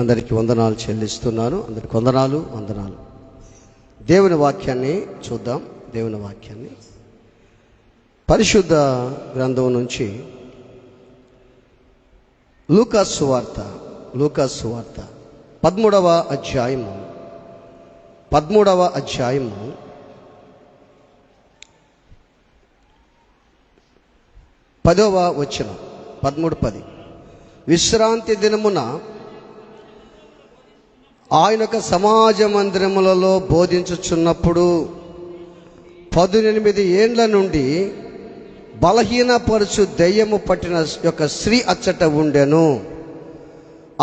అందరికీ వందనాలు చెల్లిస్తున్నాను. అందరికి వందనాలు. దేవుని వాక్యాన్ని చూద్దాం. దేవుని వాక్యాన్ని పరిశుద్ధ గ్రంథం నుంచి లూకాసు సువార్త 13వ అధ్యాయము 10వ వచనం 13:10. విశ్రాంతి దినమున ఆయన యొక్క సమాజ మందిరములలో బోధించుచున్నప్పుడు 18 ఏండ్ల నుండి బలహీనపరచు దెయ్యము పట్టిన యొక్క స్త్రీ అచ్చట ఉండెను.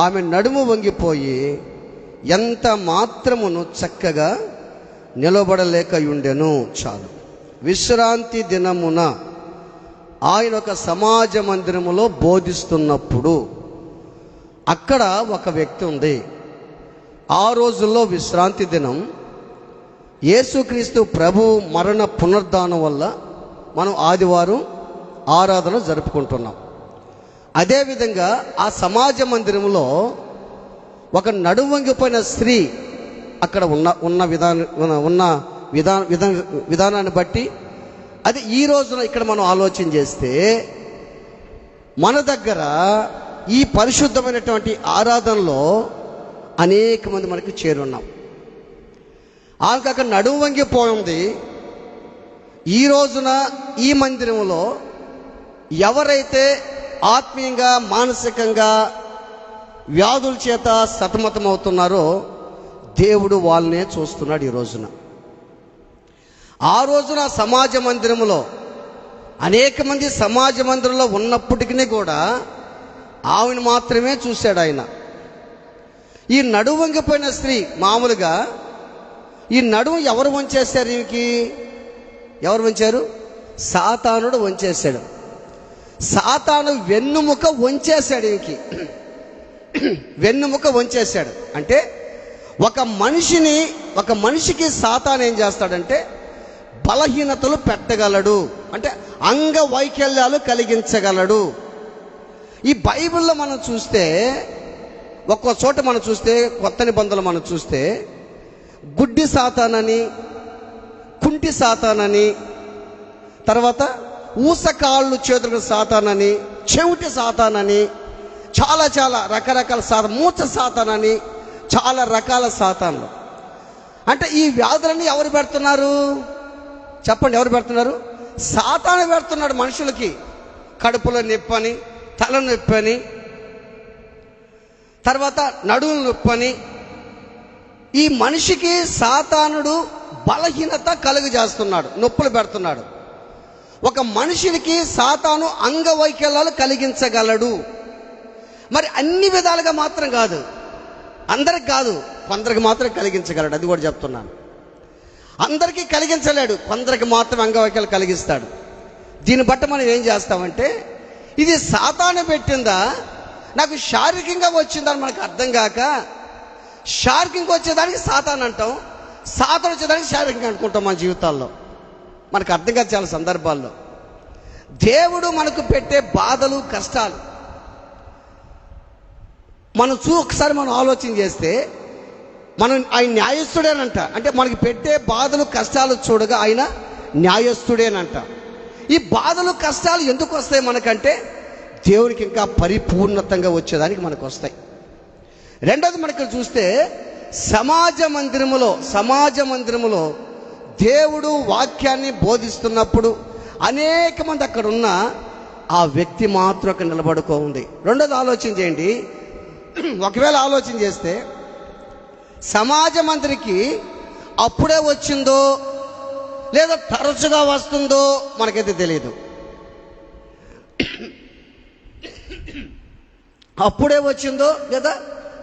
ఆమె నడుము వంగిపోయి ఎంత మాత్రమును చక్కగా నిలబడలేక ఉండెను. చాలు. విశ్రాంతి దినమున ఆయన ఒక సమాజ మందిరములో బోధిస్తున్నప్పుడు అక్కడ ఒక వ్యక్తి ఉంది. ఆ రోజుల్లో విశ్రాంతి దినం యేసుక్రీస్తు ప్రభు మరణ పునరుద్ధానం వల్ల మనం ఆదివారం ఆరాధన జరుపుకుంటున్నాం. అదేవిధంగా ఆ సమాజ మందిరంలో ఒక నడువంగిపోయిన స్త్రీ అక్కడ ఉన్న విధానాన్ని బట్టి అది ఈ రోజున ఇక్కడ మనం ఆలోచన చేస్తే మన దగ్గర ఈ పరిశుద్ధమైనటువంటి ఆరాధనలో అనేక మంది మనకి చేరున్నాం. ఆమెకు అక్కడ నడుము వంగిపోయింది. ఈ రోజున ఈ మందిరంలో ఎవరైతే ఆత్మీయంగా మానసికంగా వ్యాధుల చేత సతమతమవుతున్నారో దేవుడు వాళ్ళనే చూస్తున్నాడు. ఈ రోజున ఆ రోజున సమాజ మందిరంలో అనేక మంది సమాజ మందిరంలో ఉన్నప్పటికీ కూడా ఆమెను మాత్రమే చూశాడు ఆయన. ఈ నడుము వంగిపోయిన స్త్రీ మామూలుగా ఈ నడుము ఎవరు వంచేశారు? ఈమెకి ఎవరు వంచారు? సాతానుడు వంచేశాడు. సాతాను వెన్నుముక వంచేశాడు. ఈమెకి వెన్నుముక వంచేశాడు. అంటే ఒక మనిషికి సాతాను ఏం చేస్తాడంటే బలహీనతలు పెట్టగలడు, అంటే అంగవైకల్యాలు కలిగించగలడు. ఈ బైబిల్లో మనం చూస్తే ఒక్కో చోట మనం చూస్తే కొత్త నిబంధనలు మనం చూస్తే గుడ్డి సాతానని, కుంటి సాతానని, తర్వాత ఊసకాళ్ళు చేతులకు సాతానని, చెవిటి సాతానని, చాలా రకరకాల మూర్ఛ సాతానని, చాలా రకాల సాతాన్లు. అంటే ఈ వ్యాధులన్నీ ఎవరు పెడుతున్నారు చెప్పండి? ఎవరు పెడుతున్నారు? సాతాను పెడుతున్నాడు మనుషులకి. కడుపులో నొప్పని, తల నొప్పని, తర్వాత నడుము నొప్పని. ఈ మనిషికి సాతానుడు బలహీనత కలుగజేస్తున్నాడు, నొప్పులు పెడుతున్నాడు. ఒక మనిషికి సాతాను అంగవైకల్యాలు కలిగించగలడు. మరి అన్ని విధాలుగా మాత్రం కాదు, అందరికి కాదు, కొందరికి మాత్రం కలిగించగలడు. అది కూడా చెప్తున్నాను. అందరికీ కలిగించలేడు, కొందరికి మాత్రం అంగవైకల్యాలు కలిగిస్తాడు. దీన్ని బట్టి మనం ఏం చేస్తామంటే ఇది సాతాను పెట్టిందా, నాకు శారీరకంగా వచ్చిందని మనకు అర్థం కాక శారీరకంగా వచ్చేదానికి సాతాను అంటాం, సాతాను వచ్చేదానికి శారీరకంగా అనుకుంటాం. మన జీవితాల్లో మనకు అర్థం కాదు చాలా సందర్భాల్లో. దేవుడు మనకు పెట్టే బాధలు కష్టాలు మనం ఒకసారి మనం ఆలోచన చేస్తే ఆయన న్యాయస్థుడేనంట. అంటే మనకి పెట్టే బాధలు కష్టాలు చూడగా ఆయన న్యాయస్థుడేనంట. ఈ బాధలు కష్టాలు ఎందుకు వస్తాయి మనకంటే దేవునికి ఇంకా పరిపూర్ణతంగా వచ్చేదానికి మనకు వస్తాయి. రెండోది మనకి చూస్తే సమాజ మందిరములో దేవుడు వాక్యాన్ని బోధిస్తున్నప్పుడు అనేక మంది అక్కడ ఉన్న ఆ వ్యక్తి మాత్రం అక్కడ నిలబడుకో ఉంది. రెండోది ఆలోచన చేయండి. ఒకవేళ ఆలోచన చేస్తే సమాజ మందిరికి అప్పుడే వచ్చిందో లేదా తరచుగా వస్తుందో మనకైతే తెలియదు. అప్పుడే వచ్చిందో లేదా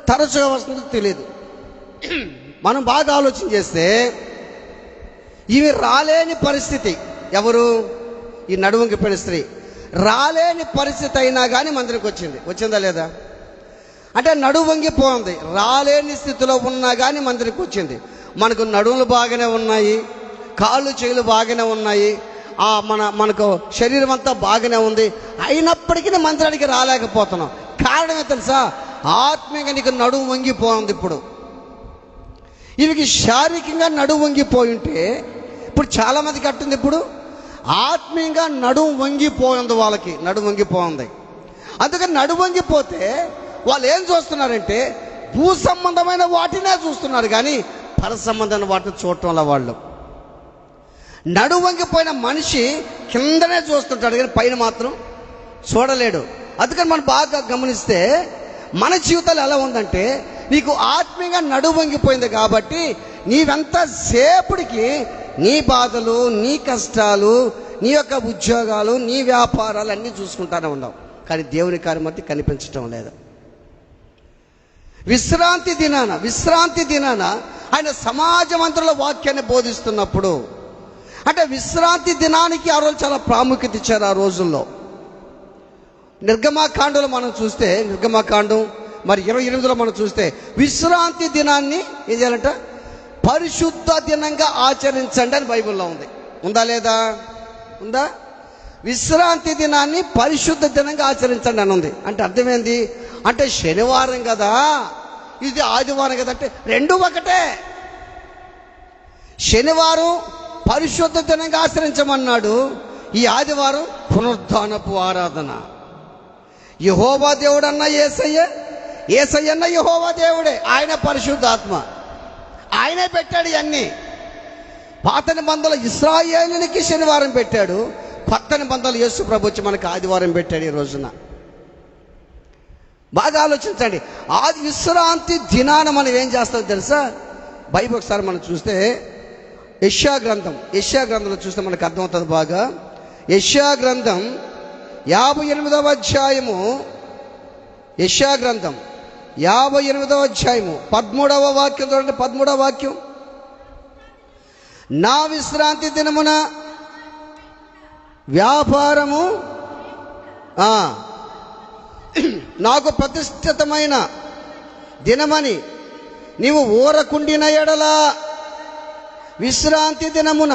తరచుగా వస్తుందో తెలియదు. మనం బాగా ఆలోచన చేస్తే ఇవి రాలేని పరిస్థితి. ఎవరు? ఈ నడువంగిపోయిన స్త్రీ రాలేని పరిస్థితి అయినా కానీ మందిరికి వచ్చిందా లేదా? అంటే నడుము వంగిపోయింది, రాలేని స్థితిలో ఉన్నా కానీ మందిరికి వచ్చింది. మనకు నడుములు బాగానే ఉన్నాయి, కాళ్ళు చేతులు బాగానే ఉన్నాయి, మనకు శరీరం అంతా బాగానే ఉంది, అయినప్పటికీ మందిరానికి రాలేకపోతున్నాం. కారణమే తెలుసా? ఆత్మీయంగా నీకు నడుము వంగిపోయింది. ఇప్పుడు ఇవికి శారీరకంగా నడుము వంగిపోయి ఉంటే ఇప్పుడు చాలామందికి అట్టుంది. ఇప్పుడు ఆత్మీయంగా నడుము వంగిపోయింది, వాళ్ళకి నడుము వంగిపోయింది. అందుకని నడుము వంగిపోతే వాళ్ళు ఏం చూస్తున్నారంటే భూ సంబంధమైన వాటినే చూస్తున్నారు, కానీ పర సంబంధమైన వాటిని చూడటం వల్ల వాళ్ళు నడుము వంగిపోయిన మనిషి కిందనే చూస్తుంటాడు, కానీ పైన మాత్రం చూడలేడు. అందుకని మనం బాగా గమనిస్తే మన జీవితాలు ఎలా ఉందంటే, నీకు ఆత్మీయంగా నడుము వంగిపోయింది కాబట్టి నీవెంత సేపటికి నీ బాధలు, నీ కష్టాలు, నీ యొక్క ఉద్యోగాలు, నీ వ్యాపారాలు అన్నీ చూసుకుంటానే ఉన్నావు, కానీ దేవుని కార్యం అయితే కనిపించటం లేదు. విశ్రాంతి దినాన ఆయన సమాజ మందిరంలో వాక్యాన్ని బోధిస్తున్నప్పుడు, అంటే విశ్రాంతి దినానికి ఆ రోజు చాలా ప్రాముఖ్యత ఇచ్చారు. ఆ రోజుల్లో నిర్గమాకాండంలో మనం చూస్తే, నిర్గమాకాండం మరి 28లో మనం చూస్తే విశ్రాంతి దినాన్ని ఏం చేయాలంట, పరిశుద్ధ దినంగా ఆచరించండి అని బైబిల్లో ఉంది. ఉందా లేదా? ఉందా? విశ్రాంతి దినాన్ని పరిశుద్ధ దినంగా ఆచరించండి అని ఉంది. అంటే అర్థమైంది, అంటే శనివారం కదా, ఇది ఆదివారం కదా, అంటే రెండు ఒకటే. శనివారం పరిశుద్ధ దినంగా ఆచరించమన్నాడు, ఈ ఆదివారం పునరుద్ధానపు ఆరాధన. యెహోవా దేవుడు అన్న యేసయ్యన్న యెహోవా దేవుడే, ఆయన పరిశుద్ధాత్మ, ఆయనే పెట్టాడు ఇవన్నీ. పాత నిబంధనలు ఇశ్రాయేలునికి శనివారం పెట్టాడు, కొత్త నిబంధనలు యేసు ప్రభు వచ్చి మనకు ఆదివారం పెట్టాడు. ఈ రోజున బాగా ఆలోచించండి. ఆది విశ్రాంతి దినాన మనం ఏం చేస్తామో తెలుసా? బైబిల్ ఒకసారి మనం చూస్తే యెషయా గ్రంథంలో చూస్తే మనకు అర్థమవుతుంది బాగా. యెషయా గ్రంథం 58వ అధ్యాయము, యెషయా గ్రంథం 58వ అధ్యాయము 13వ వాక్యం చూడండి. 13వ వాక్యం, నా విశ్రాంతి దినమున వ్యాపారము నాకు ప్రతిష్ఠితమైన దినమని నీవు ఊరకుండిన ఎడల, విశ్రాంతి దినమున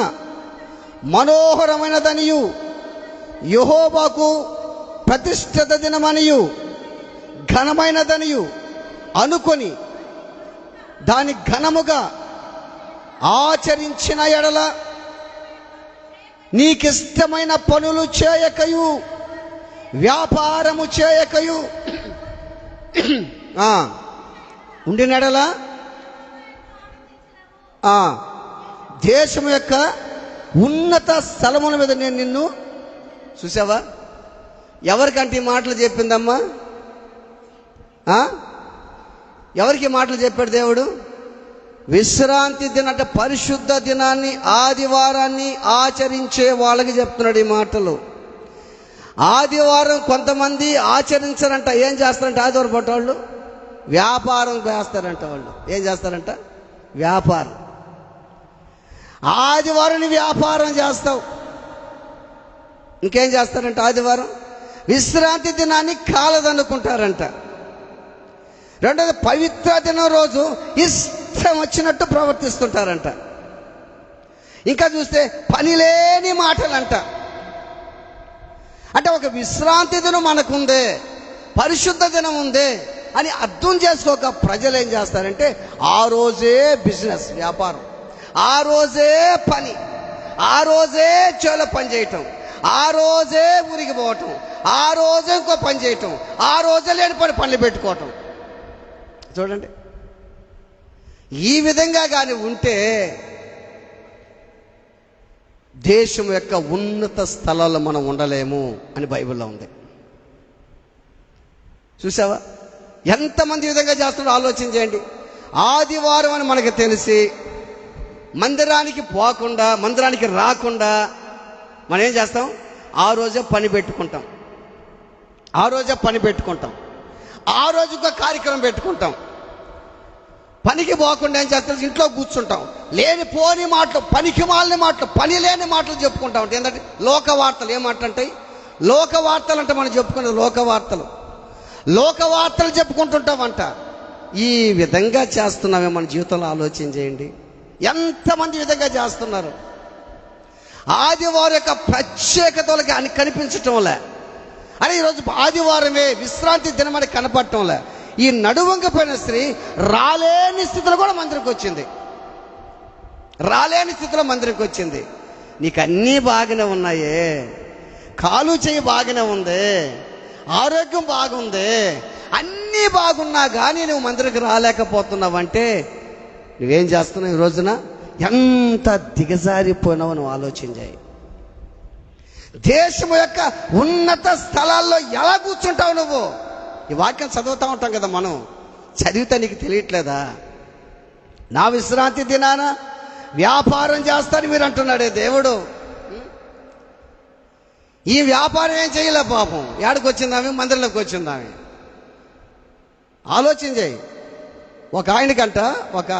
మనోహరమైనదనియు యెహోవాకు ప్రతిష్ఠిత దినమనియు ఘనమైనదనియు అనుకొని దాని ఘనముగా ఆచరించిన ఎడల, నీకిష్టమైన పనులు చేయకయు వ్యాపారము చేయకయు ఉండినెడల దేశం యొక్క ఉన్నత స్థలముల మీద నేను నిన్ను. చూసావా? ఎవరికంటే ఈ మాటలు చెప్పిందమ్మా? ఎవరికి మాటలు చెప్పాడు దేవుడు? విశ్రాంతి దిన అంటే పరిశుద్ధ దినాన్ని, ఆదివారాన్ని ఆచరించే వాళ్ళకి చెప్తున్నాడు ఈ మాటలు. ఆదివారం కొంతమంది ఆచరించారంట. ఏం చేస్తారంట? ఆదివారం పూట వాళ్ళు వ్యాపారం చేస్తారంట. వాళ్ళు ఏం చేస్తారంట? వ్యాపారం. ఆదివారం వ్యాపారం చేస్తావు. ఇంకేం చేస్తారంట? ఆదివారం విశ్రాంతి దినాన్ని కాలదనుకుంటారంట. రెండోది పవిత్ర దినం రోజు ఇష్టం వచ్చినట్టు ప్రవర్తిస్తుంటారంట. ఇంకా చూస్తే పని లేని మాటలంట. అంటే ఒక విశ్రాంతి దినం మనకుందే, పరిశుద్ధ దినం ఉంది అని అర్థం చేసుకోక ప్రజలు ఏం చేస్తారంటే ఆ రోజే బిజినెస్, వ్యాపారం, ఆ రోజే పని, ఆ రోజే చేలో పని చేయటం, ఆ రోజే ఊరికి పోవటం, ఆ రోజే ఇంకో పని చేయటం, ఆ రోజే లేని పనులు పెట్టుకోవటం. చూడండి, ఈ విధంగా కానీ ఉంటే దేశం యొక్క ఉన్నత స్థలాల్లో మనం ఉండలేము అని బైబిల్లో ఉంది. చూసావా? ఎంతమంది విధంగా చేస్తున్నారో ఆలోచన చేయండి. ఆదివారం అని మనకు తెలిసి మందిరానికి పోకుండా, మందిరానికి రాకుండా మనం ఏం చేస్తాం? ఆ రోజే పని పెట్టుకుంటాం, ఆ రోజే పని పెట్టుకుంటాం, ఆ రోజు ఒక కార్యక్రమం పెట్టుకుంటాం. పనికి పోకుండా ఏం చేస్తాం? ఇంట్లో కూర్చుంటాం. లేని పోని మాటలు, పనికి మాలిన మాటలు, పని లేని మాటలు చెప్పుకుంటా ఉంటాయి. ఏంటంటే లోక వార్తలు. ఏ మాట అంటాయి? లోక వార్తలు అంటే మనం చెప్పుకునేది లోక వార్తలు చెప్పుకుంటుంటామంట. ఈ విధంగా చేస్తున్నామే మన జీవితంలో ఆలోచన చేయండి. ఎంతమంది విధంగా చేస్తున్నారు? ఆదివారం యొక్క ప్రత్యేకతలకి అని కనిపించటంలే. అని ఈరోజు ఆదివారమే విశ్రాంతి దినమని కనపడటంలే. ఈ నడువంగిపోయిన స్త్రీ రాలేని స్థితిలో కూడా మందిరంకి వచ్చింది. రాలేని స్థితిలో మందిరంకి వచ్చింది. నీకు అన్నీ బాగానే ఉన్నాయే, కాలు చేయి బాగానే ఉంది, ఆరోగ్యం బాగుంది, అన్నీ బాగున్నా కానీ నువ్వు మందిరికి రాలేకపోతున్నావంటే నువ్వేం చేస్తున్నావు? ఈ రోజున ఎంత దిగజారిపోయినావు నువ్వు ఆలోచించాయి. దేశం యొక్క ఉన్నత స్థలాల్లో ఎలా కూర్చుంటావు నువ్వు? ఈ వాక్యం చదువుతూ ఉంటాం కదా మనం, చదివితే నీకు తెలియట్లేదా? నా విశ్రాంతి దినాన వ్యాపారం చేస్తాను మీరు అంటున్నాడే దేవుడు. ఈ వ్యాపారం ఏం చేయలే పాపం. ఏడకి వచ్చిందామె? మందిరంలోకి వచ్చిందామె. ఆలోచన చేయి. ఒక ఆయనకంట ఒక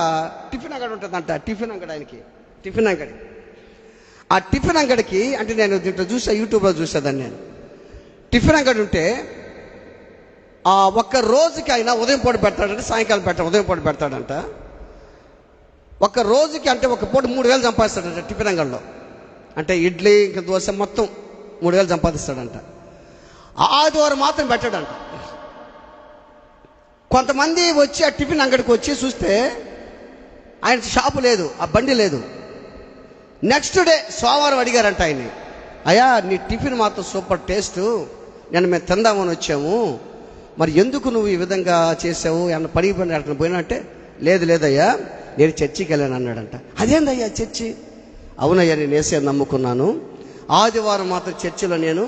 టిఫిన్ అంగడి ఉంటుందంట. టిఫిన్ అంగడి, ఆయనకి టిఫిన్ అంగడి. ఆ టిఫిన్ అంగడికి, అంటే నేను దీంట్లో చూసా, యూట్యూబ్లో చూసేదాన్ని నేను. టిఫిన్ అంగడి ఉంటే ఆ ఒక్క రోజుకి ఆయన ఉదయం పూట పెడతాడంటే, సాయంకాలం ఉదయం పూట పెడతాడంట. ఒక్క రోజుకి అంటే ఒక పూట 3,000 సంపాదిస్తాడంట టిఫిన్ అంగడిలో. అంటే ఇడ్లీ ఇంకా దోశ మొత్తం 3,000 సంపాదిస్తాడంట. ఆదివారం మాత్రం పెట్టాడంట. కొంతమంది వచ్చి ఆ టిఫిన్ అంగడికి వచ్చి చూస్తే ఆయన షాపు లేదు, ఆ బండి లేదు. నెక్స్ట్ డే సోమవారం అడిగారంట ఆయన్ని, అయ్యా నీ టిఫిన్ మాత్రం సూపర్ టేస్ట్, నేను మేము తిందామని వచ్చాము, మరి ఎందుకు నువ్వు ఈ విధంగా చేసావు, ఏమన్నా పని అక్కడ పోయినా అంటే, లేదయ్యా నేను చర్చికి వెళ్ళాను అన్నాడంట. అదేందయ్యా చర్చి? అవునయ్యా నేను యేసయ్యని నమ్ముకున్నాను, ఆదివారం మాత్రం చర్చిలో నేను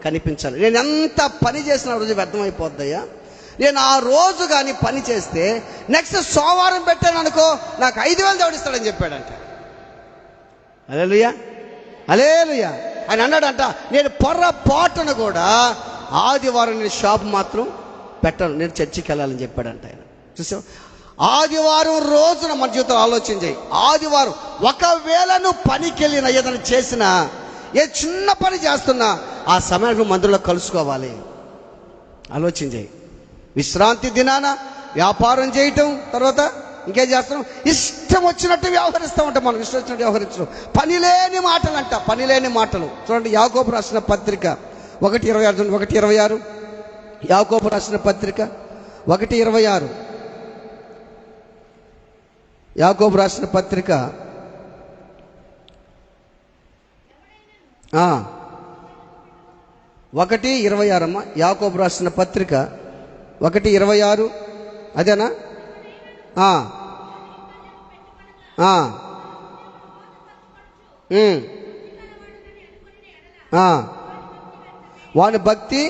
కనిపించాను. నేను ఎంత పని చేసిన రోజు వ్యర్థమైపోద్దయ్యా, నేను ఆ రోజు కానీ పని చేస్తే నెక్స్ట్ సోమవారం పెట్టాను అనుకో నాకు 5,000 దేవుడిస్తాడని చెప్పాడంట. హల్లెలూయా, హల్లెలూయా. ఆయన అన్నాడంట, నేను పొర్రపాటును కూడా ఆదివారం నేను షాప్ మాత్రం పెట్టను, నేను చర్చికి వెళ్ళాలని చెప్పాడంట ఆయన. చూసావు, ఆదివారం రోజున మన జీవితంలో ఆలోచన చేయి. ఆదివారం ఒకవేళ నువ్వు పనికి వెళ్ళినా ఏదైనా చేసినా, ఏ చిన్న పని చేస్తున్నా ఆ సమయంలో మందిరంలో కలుసుకోవాలి. ఆలోచన చేయి. విశ్రాంతి దినాన వ్యాపారం చేయటం, తర్వాత ఇంకేం చేస్తున్నాం? ఇష్టం వచ్చినట్టు వ్యవహరిస్తూ ఉంటాం. మనం ఇష్టం వచ్చినట్టు వ్యవహరించడం, పని లేని మాటలు అంట, పని లేని మాటలు. చూడండి, యాకోబు రాసిన పత్రిక 1:26. యాకోబు రాసిన పత్రిక 1:26. యాకోబు రాసిన పత్రిక 1:26 అమ్మా. యాకోబు రాసిన పత్రిక 1:26. అదేనా? వాని భక్తి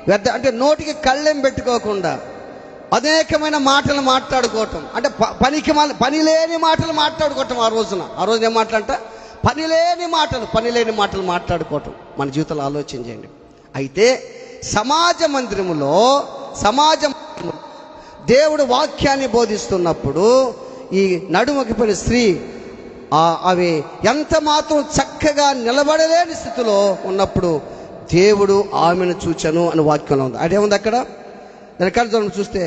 వ్యర్థ. అంటే నోటికి కళ్ళెం పెట్టుకోకుండా అనేకమైన మాటలు మాట్లాడుకోవటం, అంటే పని లేని మాటలు మాట్లాడుకోవటం. ఆ రోజున ఏం మాటలంట? పని లేని మాటలు మాట్లాడుకోవటం. మన జీవితంలో ఆలోచన చేయండి. అయితే సమాజ మందిరములో దేవుడు వాక్యాన్ని బోధిస్తున్నప్పుడు ఈ నడుమకిపోయిన స్త్రీ అవి ఎంత మాత్రం చక్కగా నిలబడలేని స్థితిలో ఉన్నప్పుడు దేవుడు ఆమెను చూచెను అని వాక్యంలో ఉంది. అదేముంది అక్కడ? దాని కళ్ళ చూస్తే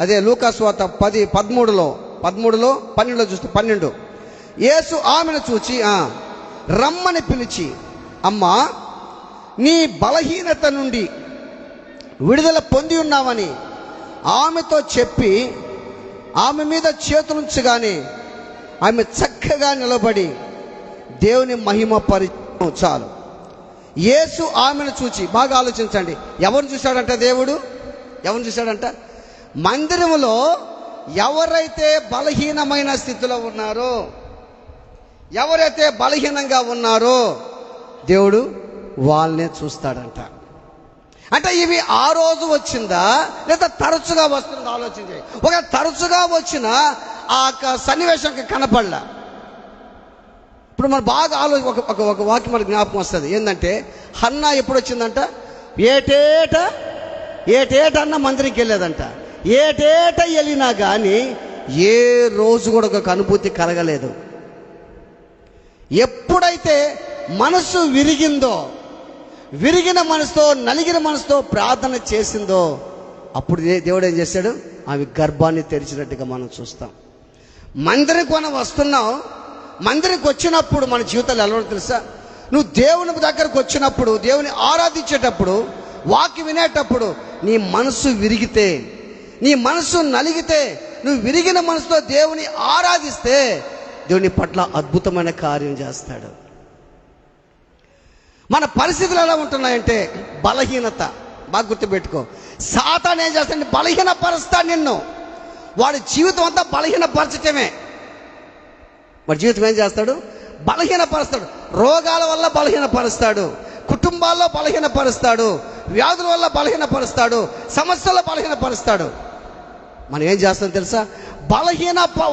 అదే లూకాసు వార్త 10:13 చూస్తే 12. యేసు ఆమెను చూచి రమ్మని పిలిచి, అమ్మా నీ బలహీనత నుండి విడుదల పొంది ఉన్నావని ఆమెతో చెప్పి ఆమె మీద చేతులుంచగానే ఆమె చక్కగా నిలబడి దేవుని మహిమ పరిచయం. చాలు. యేసు ఆమెను చూచి, బాగా ఆలోచించండి, ఎవరిని చూశాడంట దేవుడు? ఎవరిని చూశాడంట? మందిరములో ఎవరైతే బలహీనమైన స్థితిలో ఉన్నారో, ఎవరైతే బలహీనంగా ఉన్నారో దేవుడు వాళ్ళనే చూస్తాడంట. అంటే ఇవి ఆ రోజు వచ్చిందా లేదా తరచుగా వస్తుందా? ఆలోచన చేయి. ఒక తరచుగా వచ్చిన ఆ సన్నివేశం కనపడలా. ఇప్పుడు మనం బాగా ఒక వాక్యం మనకు జ్ఞాపకం వస్తుంది. ఏంటంటే, హన్నా ఎప్పుడు వచ్చిందంట? ఏటేటన్న మందిరికి వెళ్ళేదంట. ఏటేట వెళ్ళినా కానీ ఏ రోజు కూడా ఒక అనుభూతి కలగలేదు. ఎప్పుడైతే మనసు విరిగిన మనసుతో, నలిగిన మనసుతో ప్రార్థన చేసిందో అప్పుడు దేవుడు ఏం చేశాడు? ఆమె గర్భాన్ని తెరిచినట్టుగా మనం చూస్తాం. మందిరికి మనం వస్తున్నాం. మందిరికి వచ్చినప్పుడు మన జీవితాలు ఎలా తెలుసా? నువ్వు దేవుని దగ్గరకు వచ్చినప్పుడు, దేవుని ఆరాధించేటప్పుడు, వాక్యం వినేటప్పుడు నీ మనసు విరిగితే, నీ మనసు నలిగితే, నువ్వు విరిగిన మనసుతో దేవుని ఆరాధిస్తే దేవుని పట్ల అద్భుతమైన కార్యం చేస్తాడు. మన పరిస్థితులు ఎలా ఉంటున్నాయంటే బలహీనత. బాగా గుర్తుపెట్టుకో, సాతాను ఏం చేస్తాడు? బలహీనపరుస్తాడు నిన్ను. వాడి జీవితం అంతా బలహీనపరచటమే. వాడి జీవితం ఏం చేస్తాడు? బలహీనపరుస్తాడు. రోగాల వల్ల బలహీనపరుస్తాడు, కుటుంబాల్లో బలహీనపరుస్తాడు, వ్యాధుల వల్ల బలహీనపరుస్తాడు, సమస్యల్లో బలహీనపరుస్తాడు. మనం ఏం చేస్తాం తెలుసా?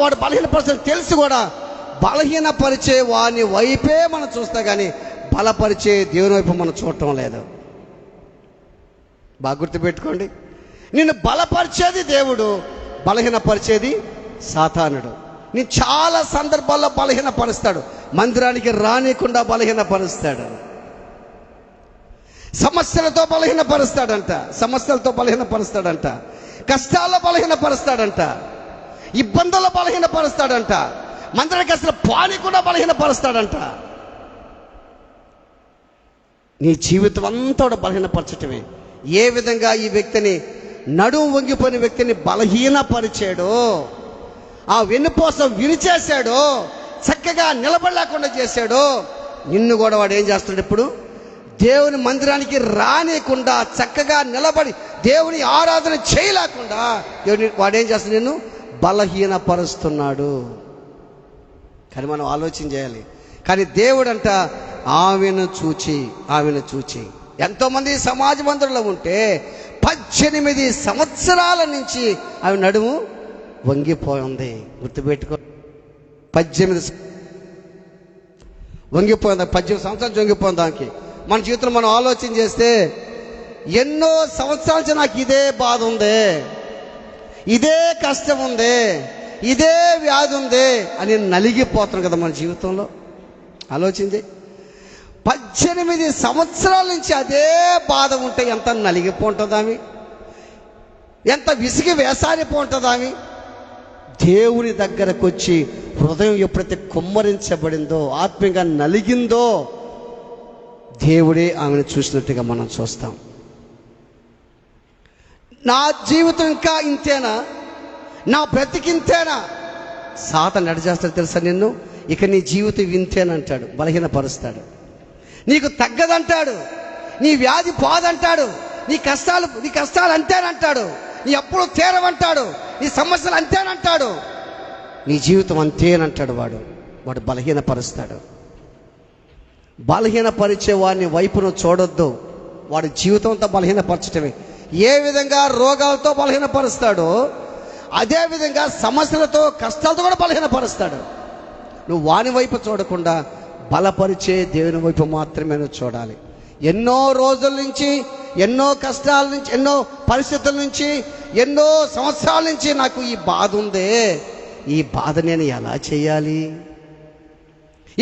వాడు బలహీనపరుస్తాడు తెలిసి కూడా బలహీనపరిచే వాని వైపే మనం చూస్తాం, కానీ బలపరిచే దేవుని వైపు మనం చూడటం లేదు. బాగా గుర్తుపెట్టుకోండి, నిన్ను బలపరిచేది దేవుడు, బలహీనపరిచేది సాతానుడు. నేను చాలా సందర్భాల్లో బలహీనపరుస్తాడు. మందిరానికి రానికుండా బలహీనపరుస్తాడు, సమస్యలతో బలహీనపరుస్తాడంట, కష్టాల్లో బలహీనపరుస్తాడంట, ఇబ్బందుల్లో బలహీనపరుస్తాడంట, మందిరానికి అసలు పానికుండా బలహీనపరుస్తాడంట. నీ జీవితం అంతా కూడా బలహీనపరచటమే. ఏ విధంగా ఈ వ్యక్తిని, నడుము వంగిపోయిన వ్యక్తిని బలహీనపరిచాడో, ఆ వెన్నుపోస విరిచేశాడో, చక్కగా నిలబడలేకుండా చేశాడో, నిన్ను కూడా వాడు ఏం చేస్తాడు? ఇప్పుడు దేవుని మందిరానికి రానికుండా చక్కగా నిలబడి దేవుని ఆరాధన చేయలేకుండా వాడు ఏం చేస్తాడు? నిన్ను బలహీనపరుస్తున్నాడు. కానీ మనం ఆలోచన చేయాలి. కానీ దేవుడంట ఆమెను చూచి ఎంతోమంది సమాజ మందిరంలో ఉంటే 18 సంవత్సరాల నుంచి ఆమె నడుము వంగిపోయింది. గుర్తుపెట్టుకో, 18 వంగిపోయింది. 18 సంవత్సరాలు వంగిపోయింది దానికి. మన జీవితంలో మనం ఆలోచన చేస్తే ఎన్నో సంవత్సరాల నుంచి నాకు ఇదే బాధ ఉంది, ఇదే కష్టం ఉంది, ఇదే వ్యాధి ఉంది అని నలిగిపోతున్నాం కదా మన జీవితంలో. ఆలోచించి 18 సంవత్సరాల నుంచి అదే బాధ ఉంటే ఎంత నలిగిపోతుందామి, ఎంత విసిగి వేసారిపోతుందామి. దేవుని దగ్గరకు వచ్చి హృదయం ఎప్పుడైతే కుమ్మరించబడిందో, ఆత్మీయంగా నలిగిందో, దేవుడే ఆమెను చూసినట్టుగా మనం చూస్తాం. నా జీవితం ఇంకా ఇంతేనా, నా బ్రతికింతేనా? సాతాను ఎడ చేస్తాడు తెలుసా? నిన్ను ఇక నీ జీవితం ఇంతేనంటాడు, బలహీనపరుస్తాడు. నీకు తగ్గదంటాడు, నీ వ్యాధి పోదంటాడు, నీ కష్టాలు అంతేనంటాడు, నీ అప్పులు తీరవంటాడు, నీ సమస్యలు అంతేనంటాడు, నీ జీవితం అంతేనంటాడు. వాడు బలహీనపరుస్తాడు. బలహీనపరిచే వాడిని వైపును చూడొద్దు. వాడి జీవితం అంతా బలహీనపరచటమే. ఏ విధంగా రోగాలతో బలహీనపరుస్తాడో అదేవిధంగా సమస్యలతో, కష్టాలతో కూడా బలహీనపరుస్తాడు. నువ్వు వాని వైపు చూడకుండా బలపరిచే దేవుని వైపు మాత్రమే నువ్వు చూడాలి. ఎన్నో రోజుల నుంచి, ఎన్నో కష్టాల నుంచి, ఎన్నో పరిస్థితుల నుంచి, ఎన్నో సంవత్సరాల నుంచి నాకు ఈ బాధ ఉందే, ఈ బాధ నేను ఎలా చేయాలి?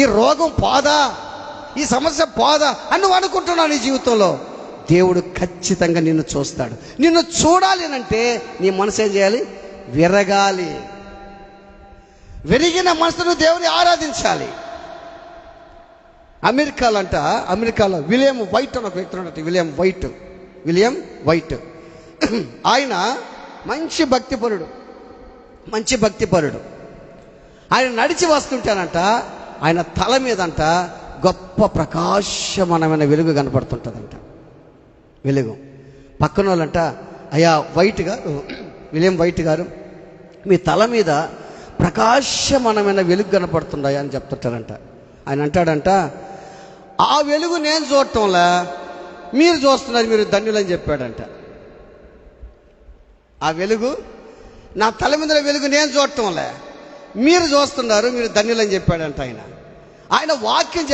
ఈ రోగం పోదా, ఈ సమస్య పోదా అని నువ్వు అనుకుంటున్నావు నీ జీవితంలో. దేవుడు ఖచ్చితంగా నిన్ను చూస్తాడు. నిన్ను చూడాలి అంటే నీ మనసు ఏం చేయాలి? విరగాలి. విరిగిన మనసును దేవుని ఆరాధించాలి. అమెరికాలో విలియం వైట్ అని ఒక వ్యక్తి ఉన్నట్టు. విలియం వైట్ ఆయన మంచి భక్తిపరుడు. ఆయన నడిచి వస్తుంటానంట, ఆయన తల మీదంట గొప్ప ప్రకాశమానమైన వెలుగు కనపడుతుంటుందంట. వెలుగు పక్కన వాళ్ళంట, అయ్యా విలియం వైట్ గారు, మీ తల మీద ప్రకాశమానమైన వెలుగు కనపడుతున్నాయా అని చెప్తుంటారంట. ఆయన అంటాడంట, ఆ వెలుగు నేను చూడటంలా, మీరు చూస్తున్నారు, మీరు ధన్యులని చెప్పాడంట. ఆ వెలుగు, నా తల మీద వెలుగు నేను చూడటంలే, మీరు చూస్తున్నారు, మీరు ధన్యులని చెప్పాడంట. ఆయన వాక్యం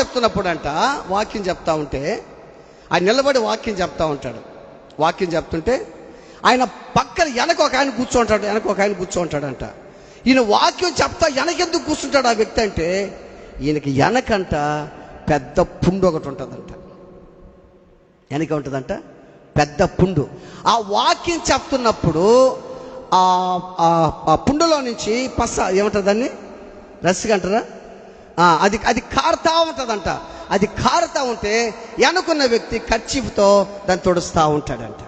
చెప్తా ఉంటే ఆయన నిలబడి వాక్యం చెప్తుంటే ఆయన పక్కన వెనక ఒక ఆయన కూర్చోంటాడంట. ఈయన వాక్యం చెప్తా వెనకెందుకు కూర్చుంటాడు ఆ వ్యక్తి అంటే, ఈయనకి వెనకంట పెద్ద పుండు ఒకటి ఉంటుందంట. వెనక ఉంటుందంట పెద్ద పుండు. ఆ వాక్యం చెప్తున్నప్పుడు ఆ పుండులో నుంచి పస ఏమంటారు దాన్ని, రస్సిగా అంటారా, అది కారుతా ఉంటుందంట. అది కారుతా ఉంటే వెనుకున్న వ్యక్తి కర్చీఫ్తో దాన్ని తుడుస్తూ ఉంటాడంట.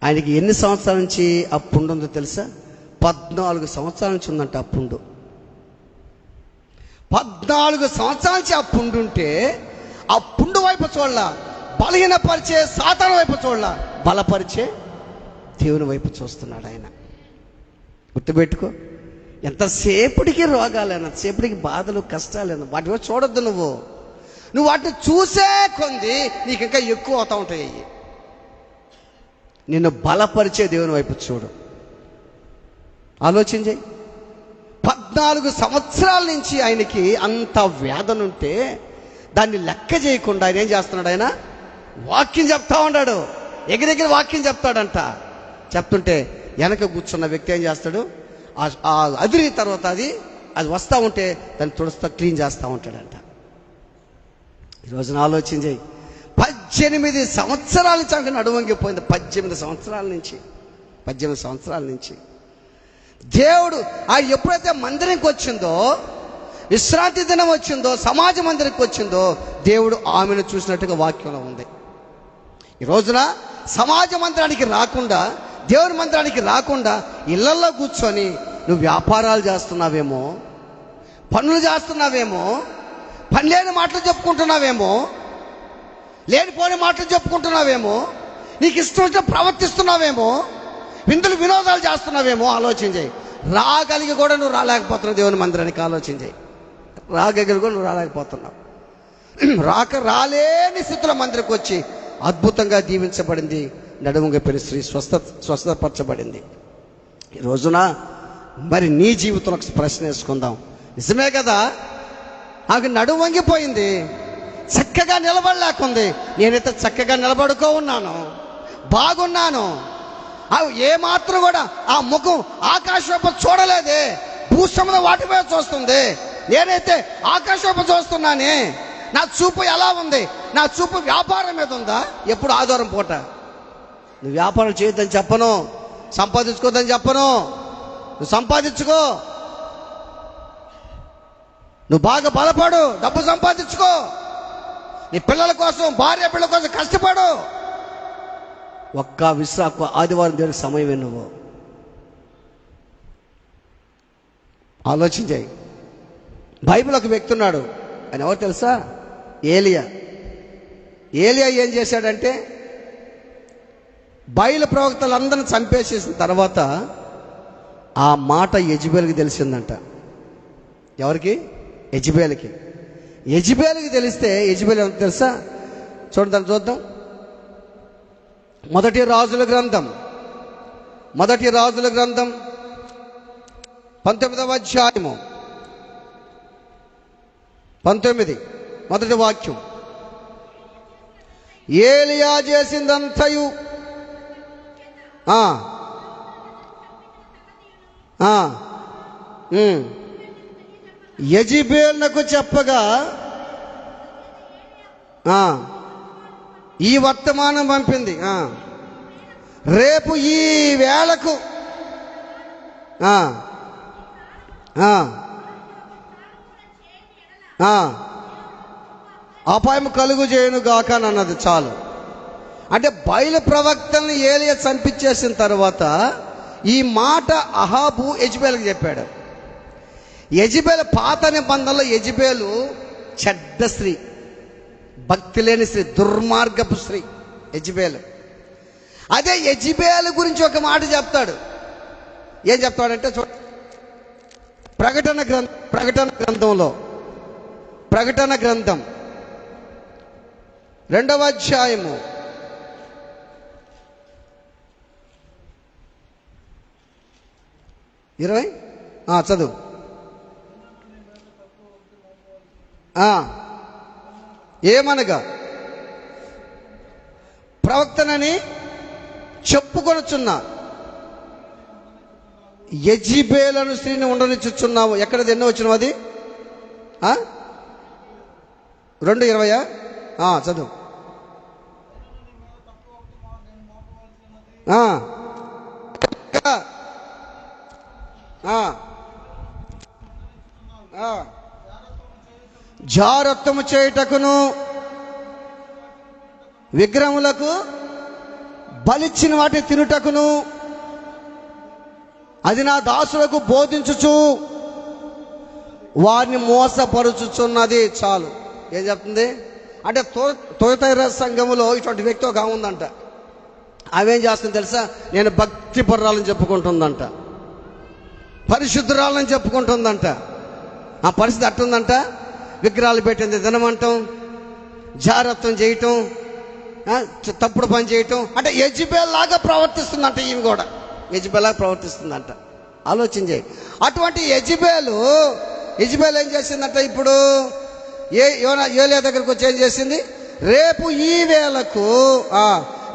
ఆయనకి ఎన్ని సంవత్సరాల నుంచి ఆ పుండు ఉందో తెలుసా? 14 సంవత్సరాల నుంచి ఉందంట ఆ పుండు. 14 సంవత్సరాల నుంచి ఆ పుండు ఉంటే ఆ పుండు వైపు చూడాల, బలహీనపరిచే సాతాను వైపు చూడాల, బలపరిచే దేవుని వైపు చూస్తున్నాడు ఆయన. గుర్తుపెట్టుకో, ఎంతసేపటికి రోగాలు, ఎంతసేపటికి బాధలు, కష్టాలు, వాటి వైపు చూడొద్దు. నువ్వు వాటిని చూసే కొంది నీకు ఇంకా ఎక్కువ అవుతూ ఉంటాయి. నిన్ను బలపరిచే దేవుని వైపు చూడు. ఆలోచన చేయి. 14 సంవత్సరాల నుంచి ఆయనకి అంత వేదన ఉంటే దాన్ని లెక్క చేయకుండా ఆయన ఏం చేస్తున్నాడు? ఆయన వాక్యం చెప్తా ఉన్నాడు. ఎగిరెగిరి వాక్యం చెప్తాడంట. చెప్తుంటే వెనక కూర్చున్న వ్యక్తి ఏం చేస్తాడు? ఆ అదిరి తర్వాత అది వస్తూ ఉంటే దాన్ని తుడుస్తా, క్లీన్ చేస్తూ ఉంటాడంట. ఈరోజున ఆలోచన చేయి. 18 సంవత్సరాల నుంచి ఆమె నడువంగిపోయింది. 18 సంవత్సరాల నుంచి దేవుడు ఎప్పుడైతే మందిరానికి వచ్చిందో, విశ్రాంతి దినం వచ్చిందో, సమాజ మందిరానికి వచ్చిందో, దేవుడు ఆమెను చూసినట్టుగా వాక్యంలో ఉంది. ఈ రోజున సమాజ మందిరానికి రాకుండా, దేవుని మందిరానికి రాకుండా ఇళ్లలో కూర్చొని నువ్వు వ్యాపారాలు చేస్తున్నావేమో, పనులు చేస్తున్నావేమో, పని లేని మాటలు చెప్పుకుంటున్నావేమో, లేనిపోని మాటలు చెప్పుకుంటున్నావేమో, నీకు ఇష్టం వచ్చిన ప్రవర్తిస్తున్నావేమో, విందులు వినోదాలు చేస్తున్నావేమో. ఆలోచన చేయి. రాగలిగి కూడా నువ్వు రాలేకపోతున్నావు దేవుని మందిరానికి. ఆలోచన చేయి. రాగలిగి కూడా నువ్వు రాలేకపోతున్నావు. రాలేని స్థితిలో మందిరికి వచ్చి అద్భుతంగా దీవించబడింది. నడుముగపోయిన స్త్రీ స్వస్థపరచబడింది. ఈ రోజున మరి నీ జీవితంలో ఒక ప్రశ్న వేసుకుందాం. నిజమే కదా, ఆమె నడుము వంగిపోయింది, చక్కగా నిలబడలేకుంది. నేనైతే చక్కగా నిలబడుకో ఉన్నాను, బాగున్నాను. ఏమాత్రం కూడా ఆ ముఖం ఆకాశవైపు చూడలేదే, భూసముద్రం వాటిపై చూస్తుంది. నేనైతే ఆకాశవైపు చూస్తున్నానే. నా చూపు ఎలా ఉంది? నా చూపు వ్యాపారం మీద ఉందా? ఎప్పుడు ఆదివారం పూట నువ్వు వ్యాపారం చేయొద్దని చెప్పను, సంపాదించుకోవద్దని చెప్పను. నువ్వు సంపాదించుకో, నువ్వు బాగా బలపడు, డబ్బు సంపాదించుకో, నీ పిల్లల కోసం, భార్య పిల్లల కోసం కష్టపడు. ఒక్క ఆదివారం దేవునికి సమయమే. నువ్వు ఆలోచన చేయి. బైబిల్ ఒక వ్యక్తి ఉన్నాడు. ఆయన ఎవరు తెలుసా? ఏలియా. ఏలియా ఏం చేశాడంటే, బయలు ప్రవక్తలందరిని చంపేసేసిన తర్వాత ఆ మాట యెజబెలుకి తెలిసిందంట. ఎవరికి? యెజబెలుకి. యెజబెలుకి తెలిస్తే యెజబెలు ఏమో తెలుసా? చూద్దాం. మొదటి రాజుల గ్రంథం 19వ అధ్యాయము 19 మొదటి వాక్యం. ఏలియా చేసిందంతయు యెజబెలునకు చెప్పగా ఈ వర్తమానం పంపింది. రేపు ఈ వేళకు అపాయం కలుగు చేయను గాక అని అన్నది. చాలు. అంటే బయలు ప్రవక్తల్ని ఏలియా చంపించేసిన తర్వాత ఈ మాట అహాబు యెజబెలుకి చెప్పాడు. యెజబెలు పాత నిబంధనలో యెజబెలు చెడ్డ స్త్రీ, భక్తి లేని స్త్రీ, దుర్మార్గపు స్త్రీ యెజబెలు. అదే యెజబెలు గురించి ఒక మాట చెప్తాడు. ఏం చెప్తాడంటే ప్రకటన గ్రంథం 2వ అధ్యాయము 20 చదువు. ఏమనగా ప్రవక్తనని చెప్పుకొనుచున్నా యెజబెలు స్త్రీని ఉండనిచ్చుచున్నావు. ఎక్కడది? ఎన్నో వచ్చినావు అది? 2:20 చదువు. జారత్వము చేయుటకును విగ్రహములకు బలిచ్చిన వాటిని తినుటకును అది నా దాసులకు బోధించుచు వారిని మోసపరుచుచున్నది. చాలు. ఏం చెప్తుంది అంటే తొయతైర సంఘములో ఇటువంటి వ్యక్తి ఒక ఆమె ఉందంట. ఆమెం చేస్తుంది తెలుసా? నేను భక్తి పర్రాలని చెప్పుకుంటుందంట, పరిశుద్ధురాలని చెప్పుకుంటుందంట. ఆ పరిస్థితి అట్టుందంట. విగ్రహాలు పెట్టింది తినమంటాం, జాగ్రత్తం చేయటం, తప్పుడు పని చేయటం, అంటే యెజబెల్ లాగా ప్రవర్తిస్తుందంట. ఈమె కూడా యెజబెల్ లాగా ప్రవర్తిస్తుందంట. ఆలోచన చేయి. అటువంటి యెజబెల్ ఏం చేసిందంట? ఇప్పుడు ఏలియా దగ్గరకు వచ్చి ఏం చేసింది? రేపు ఈ వేళకు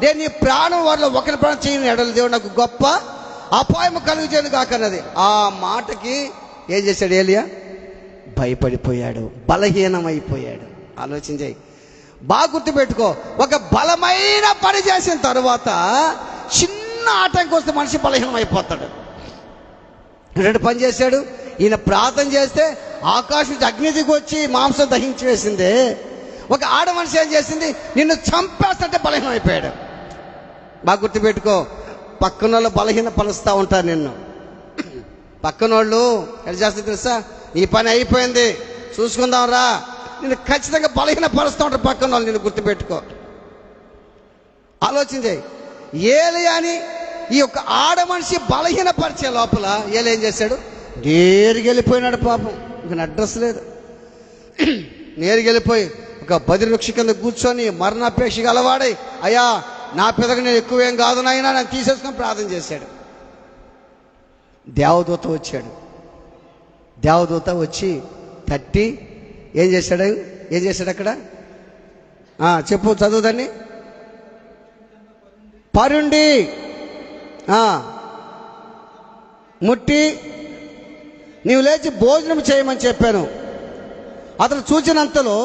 నేను నీ ప్రాణం వారిలో ఒకరి ప్రాణం చేయని ఎడలు దేవుడు నాకు గొప్ప అపాయం కలుగు చేయను కాకన్నది. ఆ మాటకి ఏం చేశాడు ఏలియా? భయపడిపోయాడు, బలహీనమైపోయాడు. ఆలోచన చేయి. బాగా గుర్తుపెట్టుకో, ఒక బలమైన పని చేసిన తర్వాత చిన్న ఆటంకం వస్తే మనిషి బలహీనం అయిపోతాడు. రెండు పని చేశాడు ఈయన. ప్రార్థన చేస్తే ఆకాశం నుంచి అగ్ని దిగి వచ్చి మాంసం దహించి వేసింది. ఒక ఆడ మనిషి ఏం చేసింది? నిన్ను చంపేస్తుంటే బలహీనం అయిపోయాడు. బాగా గుర్తుపెట్టుకో, పక్కనోళ్ళు బలహీన పరుస్తూ ఉంటారు నిన్ను. పక్కనోళ్ళు ఎలా చేస్తుంది తెలుసా? నీ పని అయిపోయింది చూసుకుందాం రా, నిన్ను ఖచ్చితంగా బలహీన పరుస్తూ ఉంటారు పక్కనోళ్ళు. నిన్ను గుర్తుపెట్టుకో, ఆలోచన చేయి. ఏలియాని ఈ యొక్క ఆడ మనిషి బలహీన పరిచే లోపల ఏం చేశాడు? నేరుగా వెళ్ళిపోయినాడు. పాపం ఇంక అడ్రస్ లేదు. నేరుగా వెళ్ళిపోయి ఒక బదిరి వృక్ష కింద కూర్చొని మరణాపేక్ష గలవాడై, అయ్యా నా పిదకు నేను ఎక్కువేం కాదు నాయనా నన్ను తీసేసుకొని ప్రార్థన చేశాడు. దేవదూత వచ్చాడు. దేవదూత వచ్చి తట్టి ఏం చేశాడు అక్కడ? చెప్పు, చదువుదాన్ని. పరుండి ముట్టి నీవు లేచి భోజనం చేయమని చెప్పాను. అతను చూచినంతలో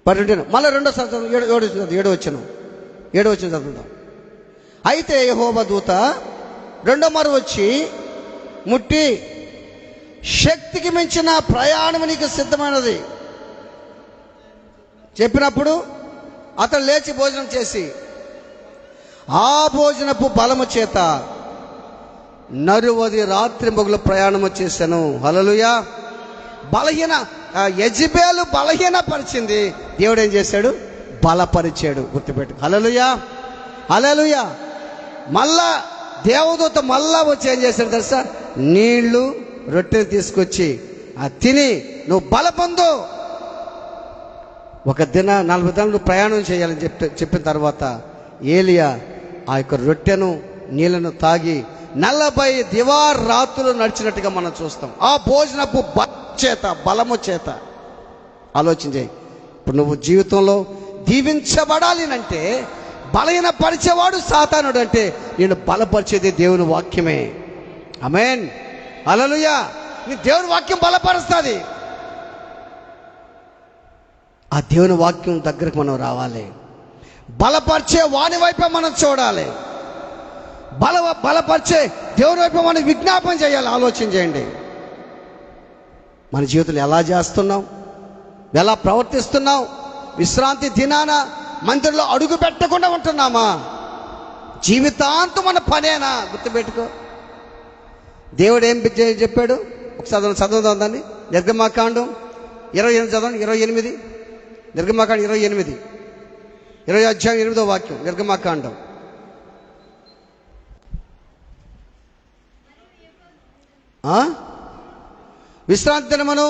పరుండి. మళ్ళీ రెండో సంవత్సరం ఏడో వచ్చిన చదువుదాం. అయితే యెహోవా దూత రెండో మారు వచ్చి ముట్టి, శక్తికి మించిన ప్రయాణం నీకు సిద్ధమైనది చెప్పినప్పుడు అతను లేచి భోజనం చేసి ఆ భోజనపు బలము చేత నరువది రాత్రి మొగులు ప్రయాణము చేశాను. హల్లెలూయా. బలహీన యెజబెలు బలహీన పరిచింది, దేవుడు ఏం చేశాడు? బలపరిచాడు. గుర్తుపెట్టు. హల్లెలూయా, హల్లెలూయా. మళ్ళా దేవదూత మళ్ళా వచ్చి ఏం చేశాడు తెలుసా? నీళ్లు రొట్టెలు తీసుకొచ్చి తిని నువ్వు బలపొందు, ఒక 40 దినాలు ప్రయాణం చేయాలని చెప్పిన తర్వాత ఏలియా ఆ యొక్క రొట్టెను నీళ్లను తాగి 40 దివారాత్రులు నడిచినట్టుగా మనం చూస్తాం. ఆ భోజనపు బలము చేత. ఆలోచన చేయి. ఇప్పుడు నువ్వు జీవితంలో దీవించబడాలి అంటే బలహీన పరిచేవాడు సాతానుడు. అంటే నేను బలపరిచేది దేవుని వాక్యమే. ఆమేన్, హల్లెలూయా. నీ దేవుని వాక్యం బలపరుస్తుంది. ఆ దేవుని వాక్యం దగ్గరకు మనం రావాలి. బలపరిచే వాని వైపే మనం చూడాలి. బలపరిచే దేవుని వైపు మనం విజ్ఞాపన చేయాలి. ఆలోచన చేయండి. మన జీవితంలో ఎలా చేస్తున్నాం, ఎలా ప్రవర్తిస్తున్నాం? విశ్రాంతి దినాన మందిరంలో అడుగు పెట్టకుండా ఉంటున్నామా? జీవితాంతం మన పనేనా? గుర్తుపెట్టుకో. దేవుడు ఏం చెప్పాడు? ఒకసారి చదువుదాం దాన్ని. నిర్గమాకాండం 28 చదవండి. 28 నిర్గమాకాండం 28 అధ్యాయం 8వ వాక్యం. నిర్గమాకాండం. విశ్రాంతి దినమును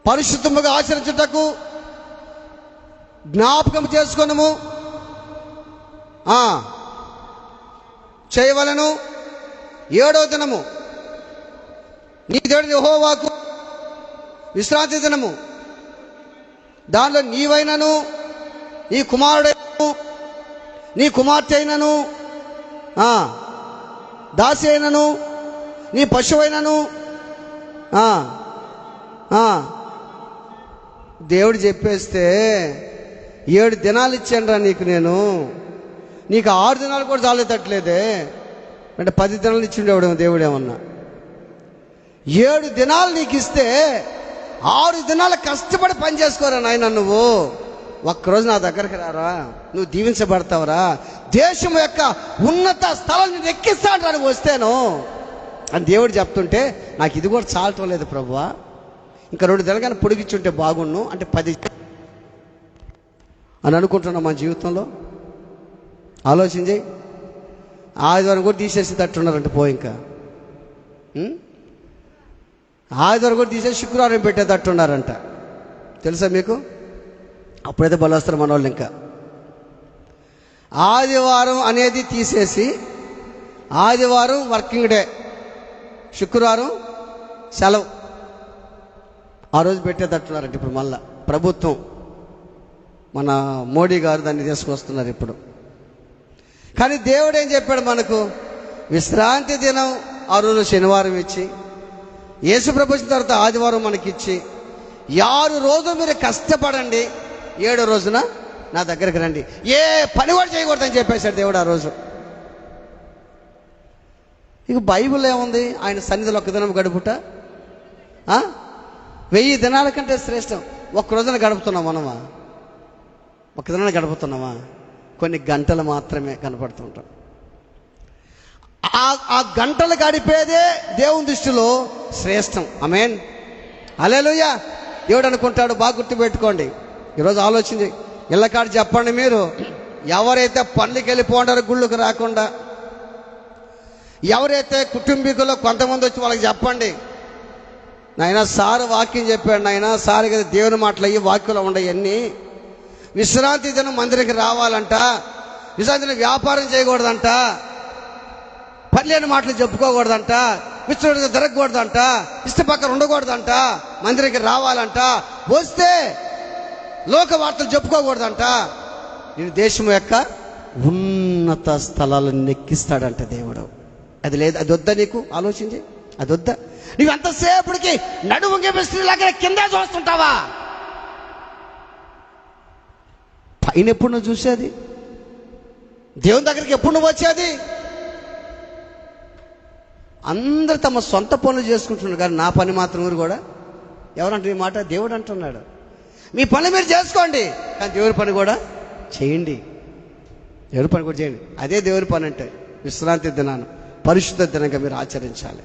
పరిశుద్ధముగా ఆచరించుటకు జ్ఞాపకం చేసుకొనుము చేయవలను. 7వ దినము నీ దేవుని యెహోవాకు విశ్రాంతి దినము. దానిలో నీవైనను నీ కుమారుడైనను నీ కుమార్తె అయినను దాసి అయినను నీ పశువైనను దేవుడు చెప్పేస్తే 7 దినాలు ఇచ్చాను రా నీకు, నేను నీకు 6 దినాలు కూడా చాలేటట్లేదే అంటే 10 దినాలు ఇచ్చిండేవాడు దేవుడు. ఏమన్నా 7 దినాలు నీకు ఇస్తే 6 దినాలు కష్టపడి పని చేసుకోరా నాయన, నువ్వు ఒక్కరోజు నా దగ్గరికి రారా, నువ్వు దీవించబడతావురా, దేశం యొక్క ఉన్నత స్థలాన్ని నేను ఎక్కిస్తాను అని వస్తేను అని దేవుడు చెప్తుంటే నాకు ఇది కూడా చాలటం లేదు ప్రభువా, ఇంకా 2 దినాలు పొడిగించుంటే బాగుండు అంటే 10 అని అనుకుంటున్నాం మన జీవితంలో. ఆలోచించి ఆదివారం కూడా తీసేసి తట్టున్నారంటే ఇంకా ఆదివారం కూడా తీసేసి శుక్రవారం పెట్టేటట్టున్నారంట. తెలుసా మీకు? అప్పుడైతే బలవస్తారు మన వాళ్ళు. ఇంకా ఆదివారం అనేది తీసేసి ఆదివారం వర్కింగ్ డే, శుక్రవారం సెలవు, ఆ రోజు పెట్టేటట్టున్నారంట. ఇప్పుడు మళ్ళా ప్రభుత్వం, మన మోడీ గారు దాన్ని తీసుకొస్తున్నారు ఇప్పుడు. కానీ దేవుడు ఏం చెప్పాడు మనకు? విశ్రాంతి దినం ఆ రోజు శనివారం ఇచ్చి, యేసు ప్రభు వచ్చిన తర్వాత ఆదివారం మనకిచ్చి, 6 రోజులు మీరు కష్టపడండి, 7వ రోజున నా దగ్గరికి రండి, ఏ పని కూడా చేయకూడదని చెప్పేశాడు దేవుడు ఆ రోజు. ఇక బైబిల్ ఏముంది? ఆయన సన్నిధిలో 1 దినం గడుపుట 1000 దినాల కంటే శ్రేష్టం. 1 రోజున గడుపుతున్నాం మనమా? 1 దినాన్ని గడుపుతున్నామా? కొన్ని గంటలు మాత్రమే కనపడుతుంటాం. ఆ గంటలు గడిపేదే దేవుని దృష్టిలో శ్రేష్టం. ఆమేన్, హల్లెలూయా. దేవుడు అనుకుంటాడు, బాగా గుర్తుపెట్టుకోండి. ఈరోజు ఆలోచించి ఇళ్ళకాడు చెప్పండి, మీరు ఎవరైతే పనులకి వెళ్ళిపోండారో గుళ్ళకు రాకుండా, ఎవరైతే కుటుంబీకుల్లో కొంతమంది వచ్చి వాళ్ళకి చెప్పండి, నాయన సారు వాక్యం చెప్పాడు, నాయన సార్ కదా దేవుని మాటలు అయ్యి వాక్యంలో ఉండవన్నీ, విశ్రాంతి దినం మందిరికి రావాలంట, విశ్రాంతి దినం వ్యాపారం చేయకూడదంట, పర్లేని మాటలు చెప్పుకోకూడదంట, విశ్రాంతిగా తిరగకూడదంట, ఇష్టపక్కన ఉండకూడదంట, మందిరికి రావాలంట, వస్తే లోక వార్తలు చెప్పుకోకూడదంట, నేను దేశం యొక్క ఉన్నత స్థలాలను నెక్కిస్తాడంట దేవుడు. అది లేదు, అది వద్దా నీకు? ఆలోచించి, అది వద్దా? నువ్వు ఎంతసేపటికి నడుము స్త్రీలాగా కింద చూస్తుంటావా? పైన ఎప్పుడు నువ్వు చూసేది? దేవుని దగ్గరికి ఎప్పుడు నువ్వు వచ్చేది? అందరు తమ సొంత పనులు చేసుకుంటున్నారు, కానీ నా పని మాత్రం ఊరు కూడా ఎవరంటారు ఈ మాట? దేవుడు అంటున్నాడు, మీ పని మీరు చేసుకోండి, కానీ దేవుని పని కూడా చేయండి. దేవుని పని కూడా చేయండి. అదే దేవుని పని అంటే విశ్రాంతి దినాన్ని పరిశుద్ధ దినంగా మీరు ఆచరించాలి.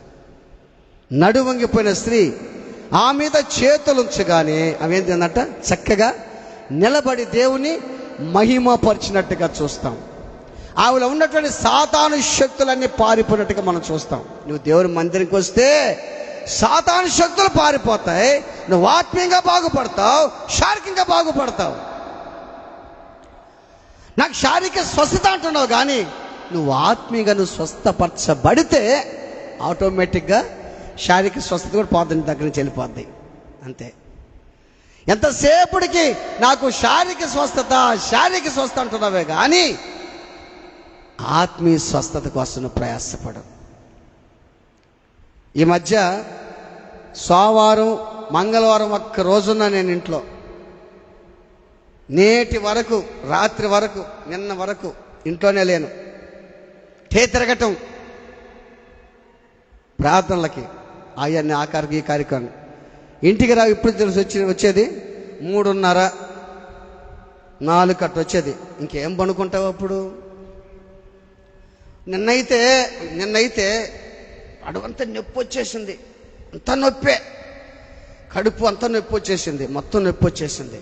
నడువంగిపోయిన స్త్రీ ఆ మీద చేతులు ఉంచగానే అవి ఏంటంట చక్కగా నిలబడి దేవుని మహిమపరిచినట్టుగా చూస్తాం. ఆవిడ ఉన్నటువంటి సాతాను శక్తులన్నీ పారిపోయినట్టుగా మనం చూస్తాం. నువ్వు దేవుని మందిరికి వస్తే సాతాను శక్తులు పారిపోతాయి, నువ్వు ఆత్మీయంగా బాగుపడతావు, శారీరకంగా బాగుపడతావు. నాకు శారీరక స్వస్థత అంటున్నావు, కానీ నువ్వు ఆత్మీయంగా నువ్వు స్వస్థపరచబడితే ఆటోమేటిక్గా శారీరక స్వస్థత కూడా పోతుంది, దగ్గర నుంచి వెళ్ళిపోద్ది. అంతే. ఎంతసేపటికి నాకు శారీరక స్వస్థత అంటున్నావే కానీ ఆత్మీయ స్వస్థత కోసం నువ్వు ప్రయాసపడు. ఈ మధ్య సోమవారం మంగళవారం 1 రోజున్నా నేను ఇంట్లో, నేటి వరకు రాత్రి వరకు నిన్న వరకు ఇంట్లోనే లేను. తిరగటం ప్రార్థనలకి అవన్నీ ఈ కార్యక్రమం. ఇంటికి రా ఇప్పుడు తెలిసి వచ్చేది 3:30, 4 కట్ట వచ్చేది. ఇంకేం పనుకుంటావు అప్పుడు? నిన్నైతే అడుగంతా నొప్పి వచ్చేసింది, అంతా నొప్పే, కడుపు అంతా నొప్పి వచ్చేసింది, మొత్తం నొప్పి వచ్చేసింది.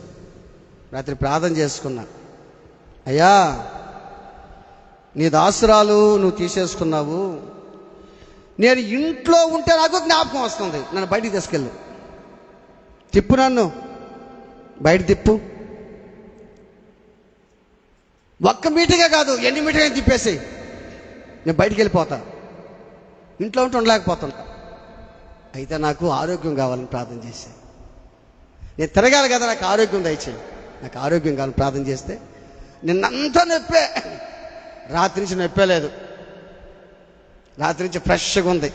రాత్రి ప్రార్థన చేసుకున్నా, అయ్యా నీ దాసురాలు నువ్వు తీసేసుకున్నావు, నేను ఇంట్లో ఉంటే నాకు జ్ఞాపకం వస్తుంది, నన్ను బయటికి తీసుకెళ్ళు, తిప్పు, నన్ను బయట తిప్పు. 1 మీటింగే కాదు, ఎన్ని మీటింగ్ తిప్పేసి నేను బయటికి వెళ్ళిపోతా, ఇంట్లో ఉంటే ఉండలేకపోతుంటా. అయితే నాకు ఆరోగ్యం కావాలని ప్రార్థన చేసి, నేను తిరగాలి కదా, నాకు ఆరోగ్యం దయచేయి, నాకు ఆరోగ్యం కావాలని ప్రార్థన చేస్తే నిన్నంతా నొప్పే, రాత్రి నుంచి నొప్పే లేదు, రాత్రి నుంచి ఫ్రెష్గా ఉంది.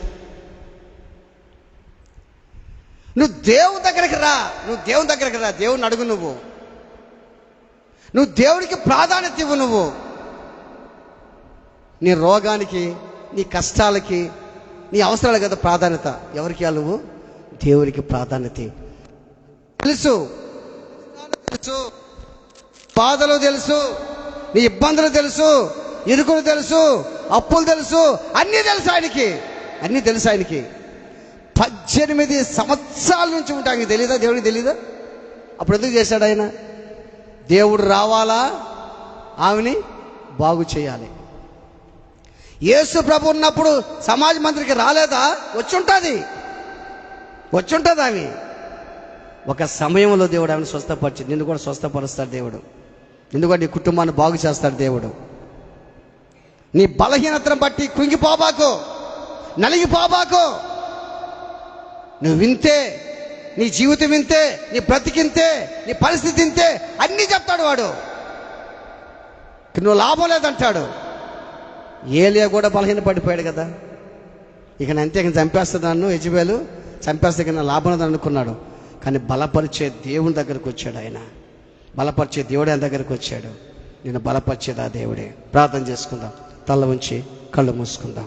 నువ్వు దేవుని దగ్గరికి రా, దేవుని అడుగు, నువ్వు దేవుడికి ప్రాధాన్యత ఇవ్వు. నువ్వు నీ రోగానికి, నీ కష్టాలకి, నీ అవసరాలు కదా ప్రాధాన్యత. ఎవరికి నువ్వు దేవుడికి ప్రాధాన్యత. తెలుసు, తెలుసు, బాధలు తెలుసు, నీ ఇబ్బందులు తెలుసు, ఇరుకులు తెలుసు, అప్పులు తెలుసు, అన్నీ తెలుసు ఆయనకి, అన్నీ తెలుసు ఆయనకి. 18 సంవత్సరాల నుంచి ఉంటే ఆయనకి తెలీదా? దేవుడికి తెలీదా? అప్పుడు ఎందుకు చేశాడు ఆయన? దేవుడు రావాలా, ఆమెని బాగు చేయాలి. యేసు ప్రభు ఉన్నప్పుడు సమాజ మందిరికి రాలేదా? వచ్చుంటుంది ఆమె. ఒక సమయంలో దేవుడు ఆమెను స్వస్థపరిచి, నిన్ను కూడా స్వస్థపరుస్తాడు దేవుడు. నిన్ను కూడా నీ కుటుంబాన్ని బాగు చేస్తాడు దేవుడు. నీ బలహీనతను బట్టి కృంగిపోబాకు, నలిగిపోబాకు. నువ్వు వింతే, నీ జీవితం వింతే, నీ బ్రతికింతే, నీ పరిస్థితి ఇంతే అన్నీ చెప్తాడు వాడు. నువ్వు లాభం లేదంటాడు. ఏలియా కూడా బలహీన పడిపోయాడు కదా. ఇక అంతే, ఇక చంపేస్తుంది నన్ను, యెజబెలు చంపేస్తే ఇక నా లాభం లేదని అనుకున్నాడు. కానీ బలపరిచే దేవుని దగ్గరకు వచ్చాడు ఆయన. బలపరిచే దేవుడు ఆయన దగ్గరకు వచ్చాడు. నేను బలపరిచేది ఆ దేవుడే. ప్రార్థన చేసుకుందాం, తల ఉంచి కళ్ళు మూసుకుందాం.